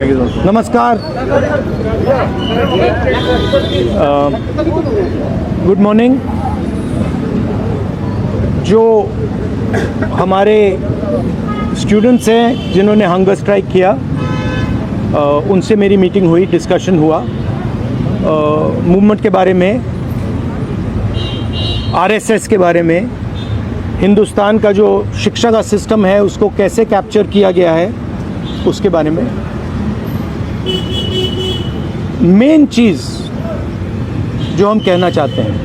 नमस्कार, good morning. जो हमारे स्टूडेंट्स हैं जिन्होंने हंगर स्ट्राइक किया, उनसे मेरी मीटिंग हुई, डिस्कशन हुआ मूवमेंट के बारे में, आरएसएस के बारे में, हिंदुस्तान का जो शिक्षा का सिस्टम है उसको कैसे कैप्चर किया गया है उसके बारे में। मेन चीज़ जो हम कहना चाहते हैं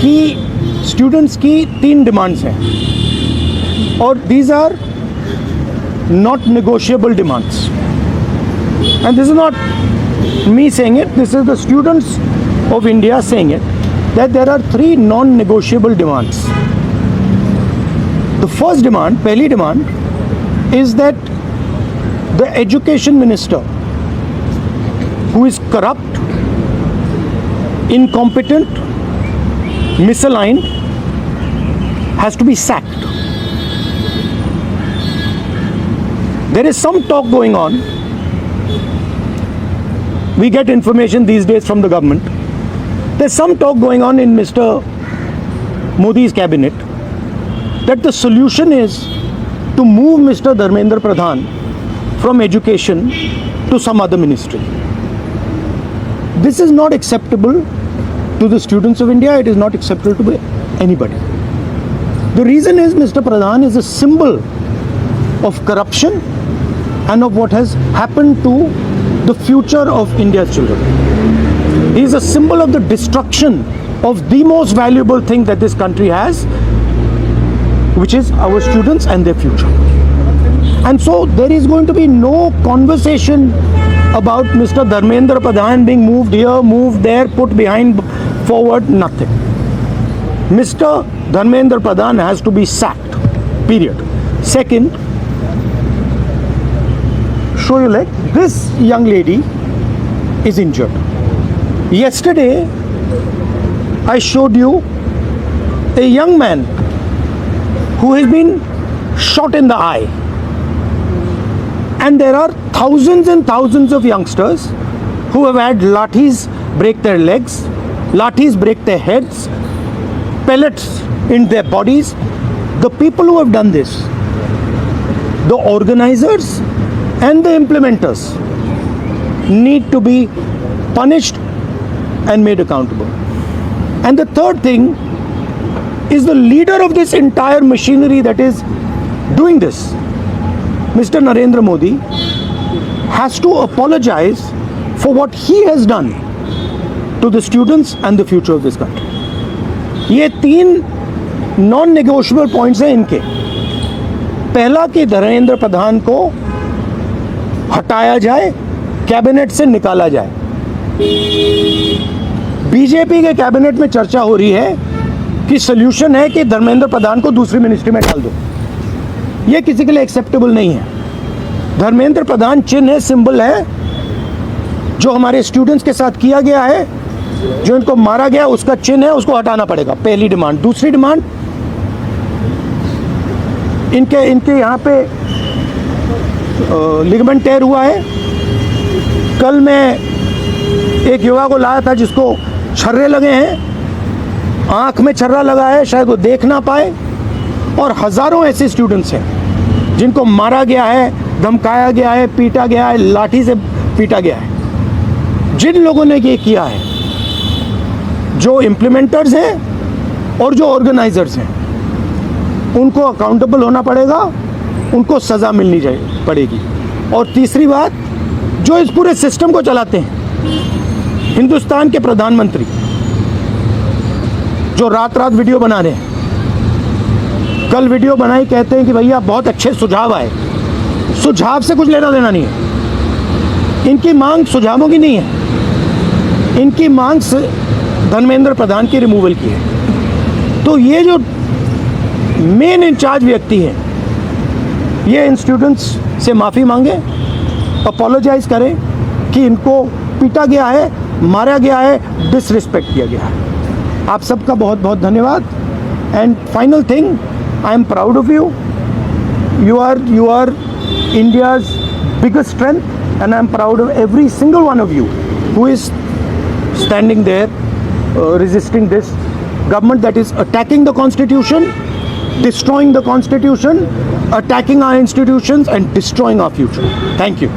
कि स्टूडेंट्स की 3 डिमांड्स हैं और these are not negotiable demands, and this is not me saying it, this is the students of India saying it, that there are 3 non negotiable demands. The first demand, पहली demand is that the education minister, who is corrupt, incompetent, misaligned, has to be sacked. There is some talk going on. We get information these days from the government. There's some talk going on in Mr. Modi's cabinet that the solution is to move Mr. Dharmendra Pradhan from education to some other ministry. This is not acceptable to the students of India. It is not acceptable to anybody. The reason is Mr. Pradhan is a symbol of corruption and of what has happened to the future of India's children. He is a symbol of the destruction of the most valuable thing that this country has, which is our students and their future. And so there is going to be no conversation about Mr. Dharmendra Pradhan being moved here, moved there, put behind, forward, nothing. Mr. Dharmendra Pradhan has to be sacked, period. Second, show you like this young lady is injured. Yesterday, I showed you a young man who has been shot in the eye. And there are thousands and thousands of youngsters who have had lathis break their legs, lathis break their heads, pellets in their bodies. The people who have done this, the organizers and the implementers, need to be punished and made accountable. And the third thing is the leader of this entire machinery that is doing this, Mr. Narendra Modi, has to apologize for what he has done to the students and the future of this country. ये 3 non negotiable points हैं इनके। पहला कि धर्मेंद्र प्रधान को हटाया जाए, cabinet से निकाला जाए। बीजेपी के कैबिनेट में चर्चा हो रही है कि सॉल्यूशन है कि धर्मेंद्र प्रधान को दूसरी मिनिस्ट्री में डाल दो। ये किसी के लिए एक्सेप्टेबल नहीं है। धर्मेंद्र प्रधान चिन्ह है, सिंबल है, जो हमारे स्टूडेंट्स के साथ किया गया है, जो इनको मारा गया उसका चिन्ह है, उसको हटाना पड़ेगा, पहली डिमांड। दूसरी डिमांड, इनके यहाँ पे लिगामेंट टेयर हुआ है। कल मैं एक युवा को लाया था जिसको छर्रे लगे हैं, आंख में छर्रा लगा है, शायद वो देख ना पाए, और हज़ारों ऐसे स्टूडेंट्स हैं जिनको मारा गया है, धमकाया गया है, पीटा गया है, लाठी से पीटा गया है। जिन लोगों ने ये किया है, जो इम्प्लीमेंटर्स हैं और जो ऑर्गेनाइजर्स हैं, उनको अकाउंटेबल होना पड़ेगा, उनको सज़ा मिलनी पड़ेगी। और तीसरी बात, जो इस पूरे सिस्टम को चलाते हैं, हिंदुस्तान के प्रधानमंत्री, जो रात रात वीडियो बना रहे हैं, कल वीडियो बनाई, कहते हैं कि भैया बहुत अच्छे सुझाव आए। सुझाव से कुछ लेना देना नहीं है। इनकी मांग सुझावों की नहीं है, इनकी मांग धर्मेंद्र प्रधान की रिमूवल की है। तो ये जो मेन इंचार्ज व्यक्ति हैं, ये इन स्टूडेंट्स से माफ़ी मांगे, अपोलोजाइज करें कि इनको पीटा गया है, मारा गया है, डिसरिस्पेक्ट किया गया है। आप सबका बहुत बहुत धन्यवाद। And final thing, I am proud of you. You are India's biggest strength, and I'm proud of every single one of you who is standing there resisting this government that is attacking the constitution, destroying the constitution, attacking our institutions and destroying our future. Thank you.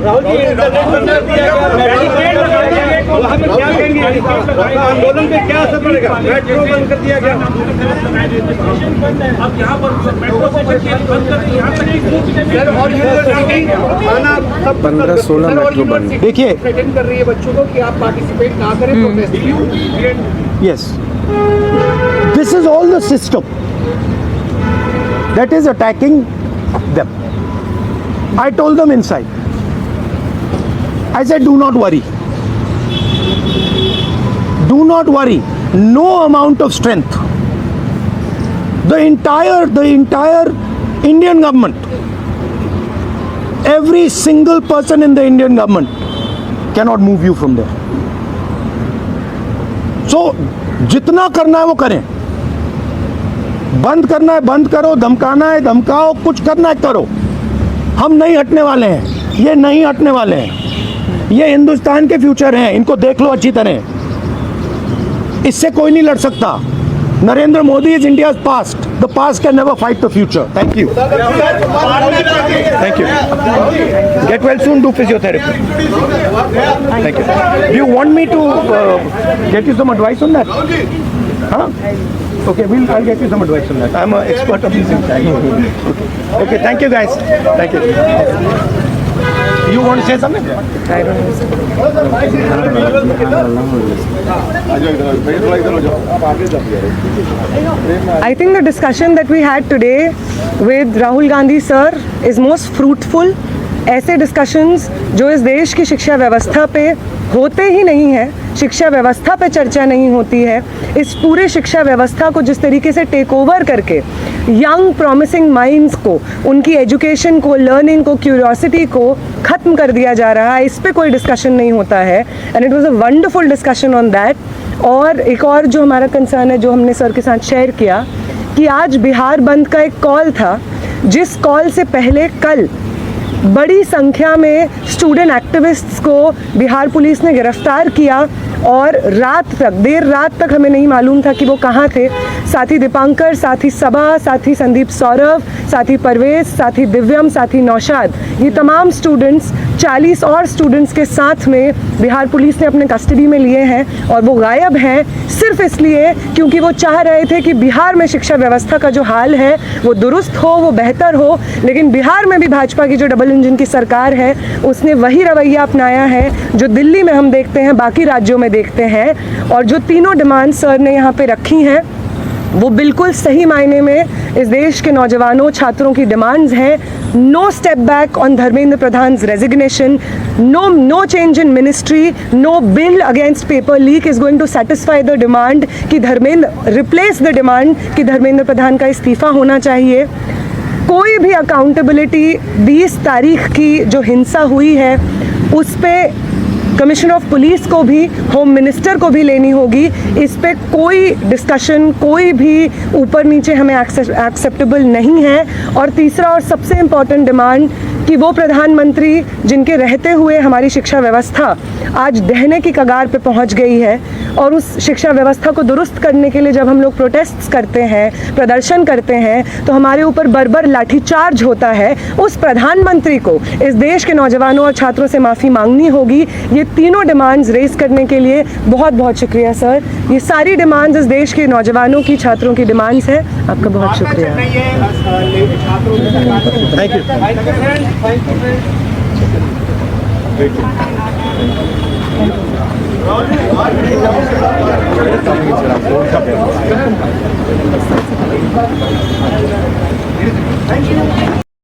आंदोलन पे क्या असर पड़ेगा? Metro बंद कर दिया गया। अब यहाँ पर मेट्रो स्टेशन बंद कर दिया, यहाँ तक कि 15-16 मेट्रो बंद। देखिए, थ्रेटन कर रही है बच्चों को कि आप पार्टिसिपेट ना करें protest. yes, this is all the system that is attacking them. I told them inside. I said, do not worry. Do not worry. No amount of strength. The entire Indian government, every single person in the Indian government cannot move you from there. So, जितना करना है वो करें. बंद करना है बंद करो, धमकाना है धमकाओ, कुछ करना है करो. हम नहीं हटने वाले हैं, ये नहीं हटने वाले हैं. ये हिंदुस्तान के फ्यूचर हैं, इनको देख लो अच्छी तरह. इससे कोई नहीं लड़ सकता. Narendra Modi is India's past. The past can never fight the future. Thank you. Thank you. Get well soon. Do physiotherapy. Thank you. Do you want me to get you some advice on that? Huh? Okay, I'll get you some advice on that. I'm an expert of these things. Okay, thank you guys. Thank you. You want to say something? I don't know. I think the discussion that we had today with Rahul Gandhi sir is most fruitful. ऐसे discussions जो इस देश की शिक्षा व्यवस्था पे होते ही नहीं है, शिक्षा व्यवस्था पे चर्चा नहीं होती है, इस पूरे शिक्षा व्यवस्था को जिस तरीके से टेक ओवर करके यंग प्रॉमिसिंग माइंड्स को, उनकी एजुकेशन को, लर्निंग को, क्यूरियोसिटी को ख़त्म कर दिया जा रहा है, इस पे कोई डिस्कशन नहीं होता है. And it was a wonderful discussion on that. और एक और जो हमारा कंसर्न है, जो हमने सर के साथ शेयर किया, कि आज बिहार बंद का एक कॉल था, जिस कॉल से पहले कल बड़ी संख्या में स्टूडेंट एक्टिविस्ट्स को बिहार पुलिस ने गिरफ्तार किया और रात तक, देर रात तक हमें नहीं मालूम था कि वो कहाँ थे. साथी दीपांकर, साथी सबा, साथी संदीप सौरभ, साथी परवेज, साथी दिव्यम, साथी नौशाद, ये तमाम स्टूडेंट्स 40 और स्टूडेंट्स के साथ में बिहार पुलिस ने अपने कस्टडी में लिए हैं और वो गायब हैं सिर्फ इसलिए क्योंकि वो चाह रहे थे कि बिहार में शिक्षा व्यवस्था का जो हाल है वो दुरुस्त हो, वो बेहतर हो. लेकिन बिहार में भी भाजपा की जो डबल इंजन की सरकार है उसने वही रवैया अपनाया है जो दिल्ली में हम देखते हैं, बाकी राज्यों में देखते हैं. और जो तीनों डिमांड सर ने यहाँ पे रखी हैं वो बिल्कुल सही मायने में इस देश के नौजवानों, छात्रों की डिमांड्स हैं. No step back on Dharmendra Pradhan resignation, no change in ministry, no bill against paper leak is going to satisfy the demand कि रिप्लेस द डिमांड कि धर्मेंद्र प्रधान का इस्तीफा होना चाहिए. कोई भी अकाउंटेबिलिटी 20 तारीख की जो हिंसा हुई है उस पर कमिश्नर ऑफ पुलिस को भी, होम मिनिस्टर को भी लेनी होगी. इस पे कोई डिस्कशन, कोई भी ऊपर नीचे हमें एक्सेप्टेबल नहीं है. और तीसरा और सबसे इम्पॉर्टेंट डिमांड कि वो प्रधानमंत्री जिनके रहते हुए हमारी शिक्षा व्यवस्था आज दहने की कगार पे पहुंच गई है, और उस शिक्षा व्यवस्था को दुरुस्त करने के लिए जब हम लोग प्रोटेस्ट करते हैं, प्रदर्शन करते हैं, तो हमारे ऊपर बर्बर लाठीचार्ज होता है. उस प्रधानमंत्री को इस देश के नौजवानों और छात्रों से माफ़ी मांगनी होगी. ये तीनों डिमांड्स रेज करने के लिए बहुत बहुत शुक्रिया सर. ये सारी डिमांड्स इस देश के नौजवानों की, छात्रों की डिमांड्स है. आपका बहुत शुक्रिया. Thank you. Thank you.